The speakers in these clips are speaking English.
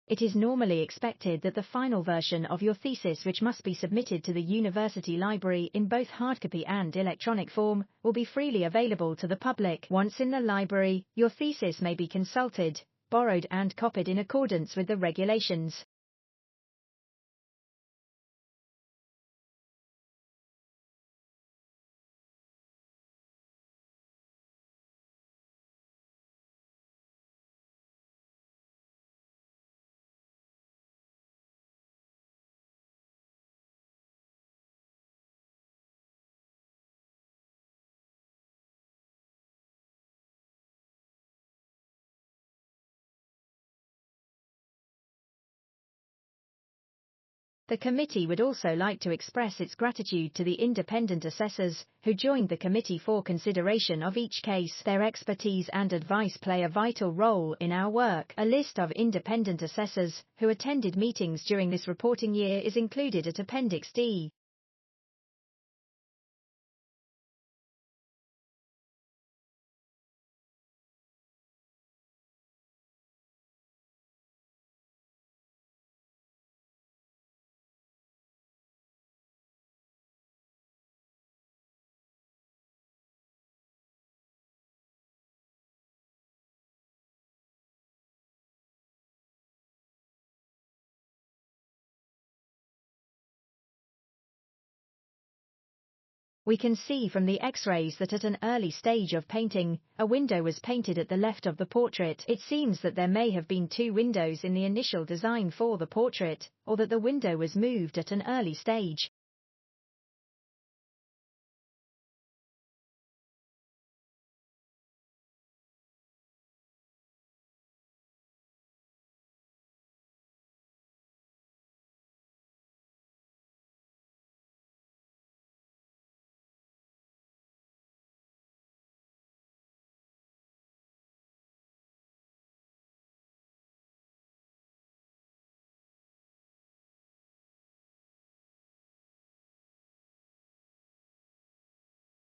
It is normally expected that the final version of your thesis, which must be submitted to the university library in both hardcopy and electronic form, will be freely available to the public. Once in the library, your thesis may be consulted, borrowed and copied in accordance with the regulations. The committee would also like to express its gratitude to the independent assessors, who joined the committee for consideration of each case. Their expertise and advice play a vital role in our work. A list of independent assessors who attended meetings during this reporting year is included at Appendix D. We can see from the X-rays that at an early stage of painting, a window was painted at the left of the portrait. It seems that there may have been 2 windows in the initial design for the portrait, or that the window was moved at an early stage.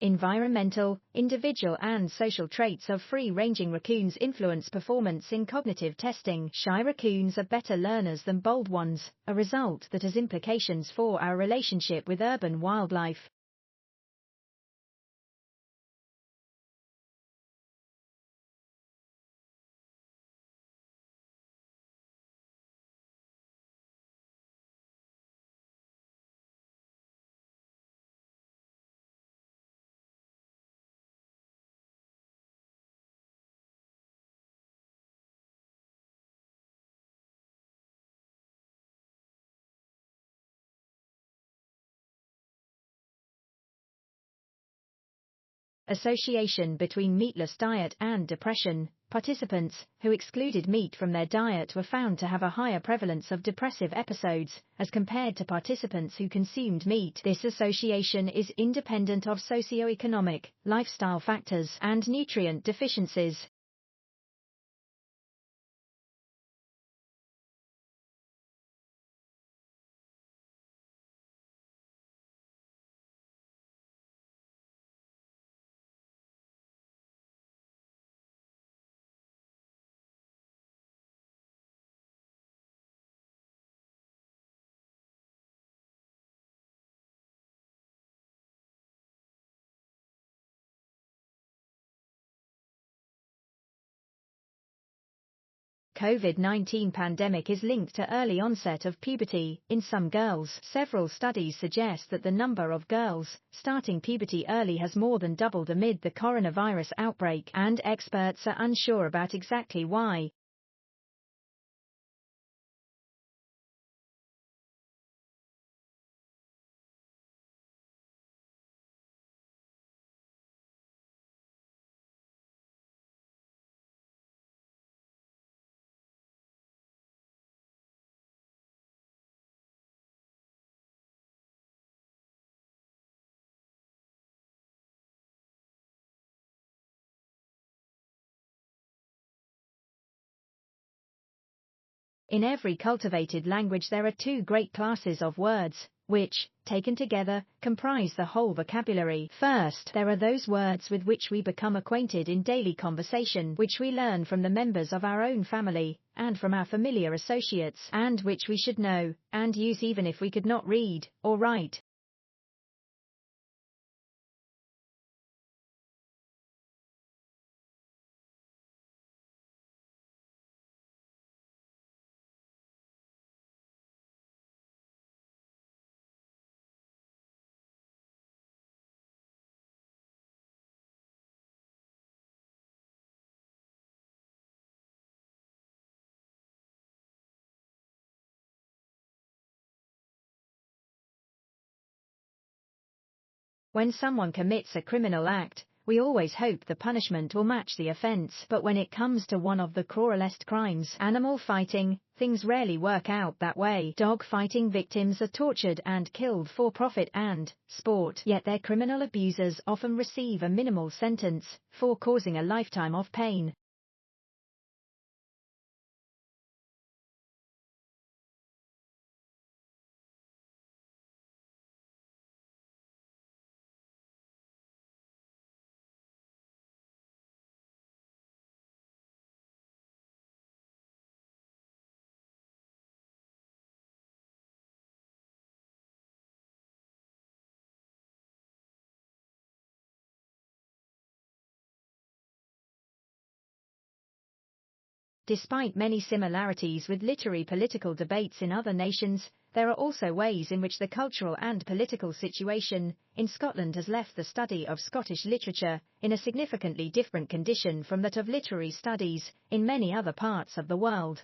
Environmental, individual and social traits of free-ranging raccoons influence performance in cognitive testing. Shy raccoons are better learners than bold ones, a result that has implications for our relationship with urban wildlife. Association between meatless diet and depression. Participants who excluded meat from their diet were found to have a higher prevalence of depressive episodes as compared to participants who consumed meat. This association is independent of socioeconomic, lifestyle factors, and nutrient deficiencies. COVID-19 pandemic is linked to early onset of puberty in some girls. Several studies suggest that the number of girls starting puberty early has more than doubled amid the coronavirus outbreak, and experts are unsure about exactly why. In every cultivated language there are 2 great classes of words, which, taken together, comprise the whole vocabulary. First, there are those words with which we become acquainted in daily conversation, which we learn from the members of our own family, and from our familiar associates, and which we should know, and use even if we could not read or write. When someone commits a criminal act, we always hope the punishment will match the offense. But when it comes to one of the cruelest crimes, animal fighting, things rarely work out that way. Dog fighting victims are tortured and killed for profit and sport, yet their criminal abusers often receive a minimal sentence for causing a lifetime of pain. Despite many similarities with literary political debates in other nations, there are also ways in which the cultural and political situation in Scotland has left the study of Scottish literature in a significantly different condition from that of literary studies in many other parts of the world.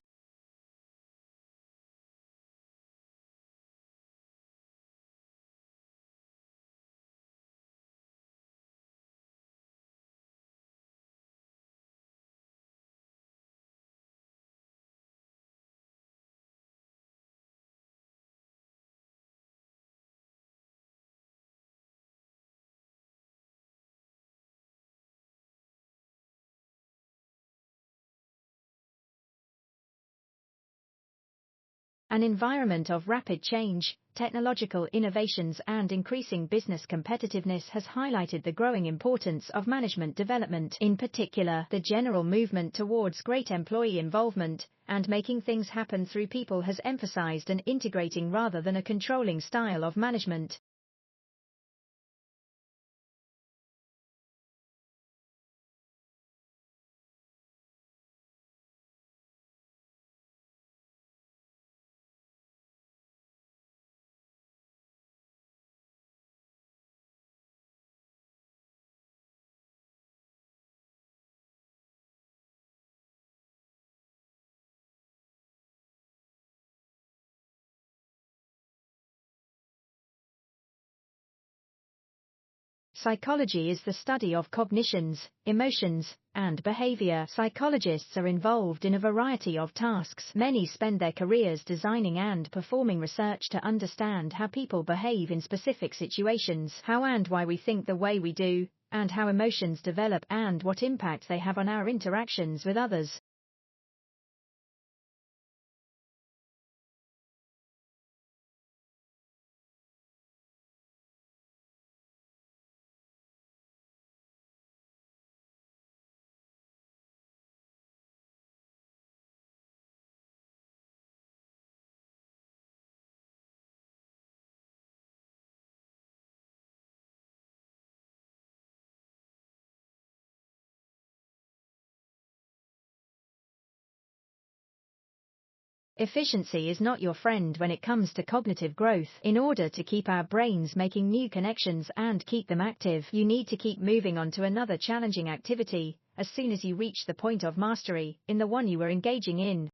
An environment of rapid change, technological innovations and increasing business competitiveness has highlighted the growing importance of management development. In particular, the general movement towards great employee involvement and making things happen through people has emphasized an integrating rather than a controlling style of management. Psychology is the study of cognitions, emotions, and behavior. Psychologists are involved in a variety of tasks. Many spend their careers designing and performing research to understand how people behave in specific situations, how and why we think the way we do, and how emotions develop and what impact they have on our interactions with others. Efficiency is not your friend when it comes to cognitive growth. In order to keep our brains making new connections and keep them active, you need to keep moving on to another challenging activity as soon as you reach the point of mastery in the one you were engaging in.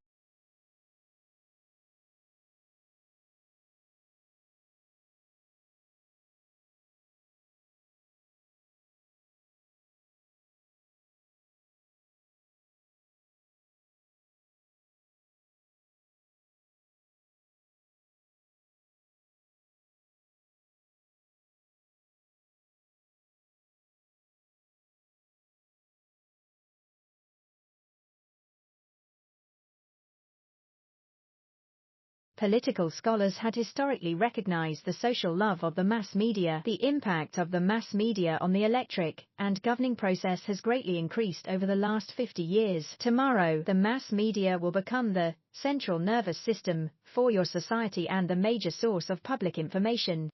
Political scholars had historically recognized the social love of the mass media. The impact of the mass media on the electric and governing process has greatly increased over the last 50 years. Tomorrow, the mass media will become the central nervous system for your society and the major source of public information.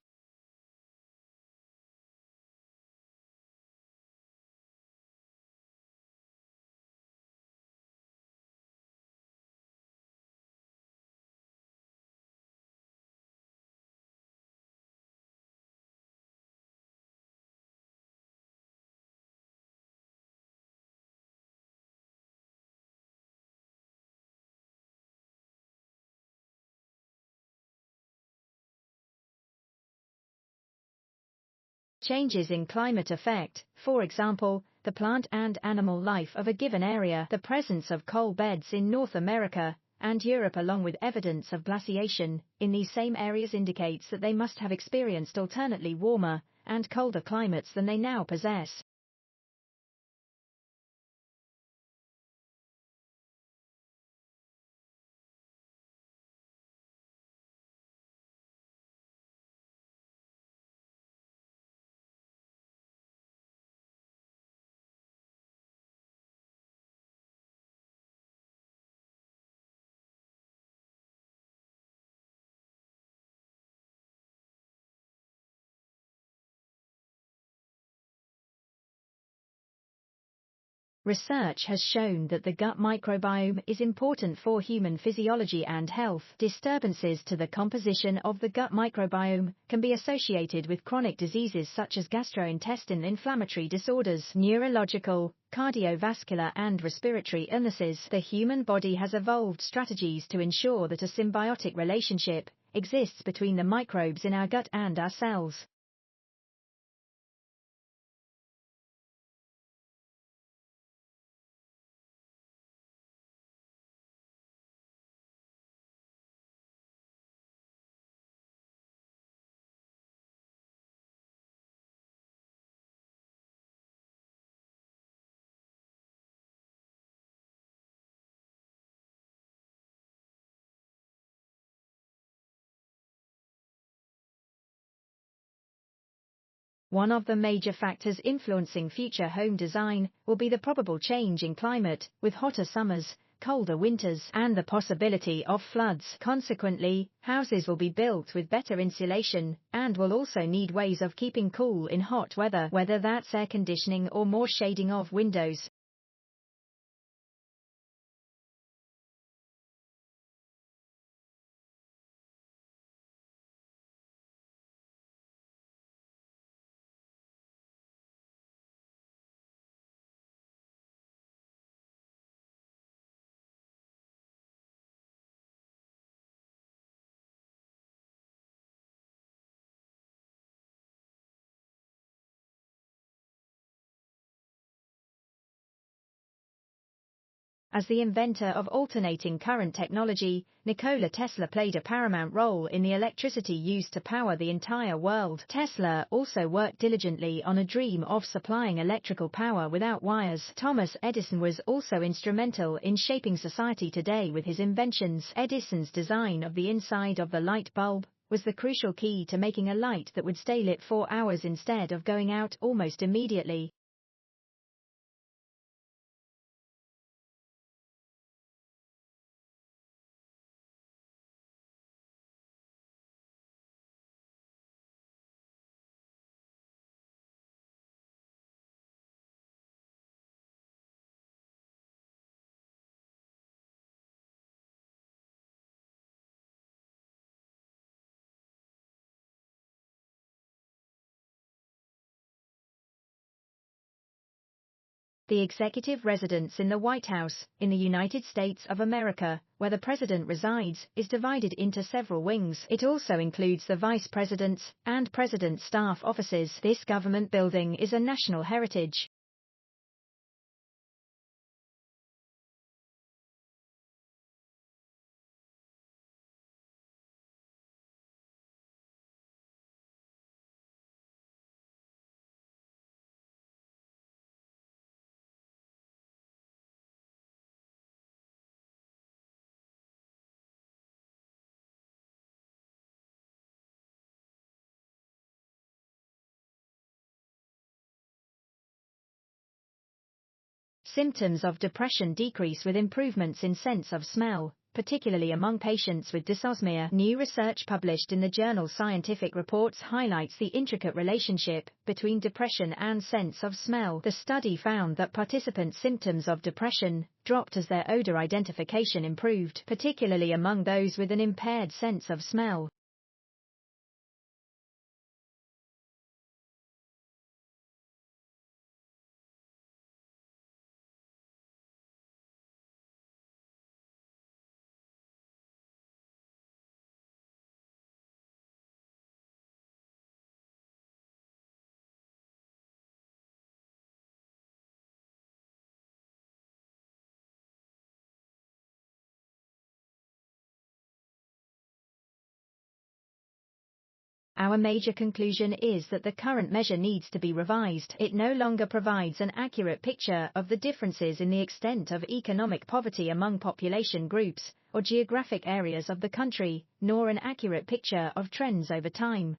Changes in climate affect, for example, the plant and animal life of a given area. The presence of coal beds in North America and Europe along with evidence of glaciation in these same areas indicates that they must have experienced alternately warmer and colder climates than they now possess. Research has shown that the gut microbiome is important for human physiology and health. Disturbances to the composition of the gut microbiome can be associated with chronic diseases such as gastrointestinal inflammatory disorders, neurological, cardiovascular and respiratory illnesses. The human body has evolved strategies to ensure that a symbiotic relationship exists between the microbes in our gut and our cells. One of the major factors influencing future home design will be the probable change in climate, with hotter summers, colder winters, and the possibility of floods. Consequently, houses will be built with better insulation, and will also need ways of keeping cool in hot weather, whether that's air conditioning or more shading of windows. As the inventor of alternating current technology, Nikola Tesla played a paramount role in the electricity used to power the entire world. Tesla also worked diligently on a dream of supplying electrical power without wires. Thomas Edison was also instrumental in shaping society today with his inventions. Edison's design of the inside of the light bulb was the crucial key to making a light that would stay lit for hours instead of going out almost immediately. The executive residence in the White House, in the United States of America, where the president resides, is divided into several wings. It also includes the vice president's and president's staff offices. This government building is a national heritage. Symptoms of depression decrease with improvements in sense of smell, particularly among patients with dysosmia. New research published in the journal Scientific Reports highlights the intricate relationship between depression and sense of smell. The study found that participants' symptoms of depression dropped as their odor identification improved, particularly among those with an impaired sense of smell. Our major conclusion is that the current measure needs to be revised. It no longer provides an accurate picture of the differences in the extent of economic poverty among population groups or geographic areas of the country, nor an accurate picture of trends over time.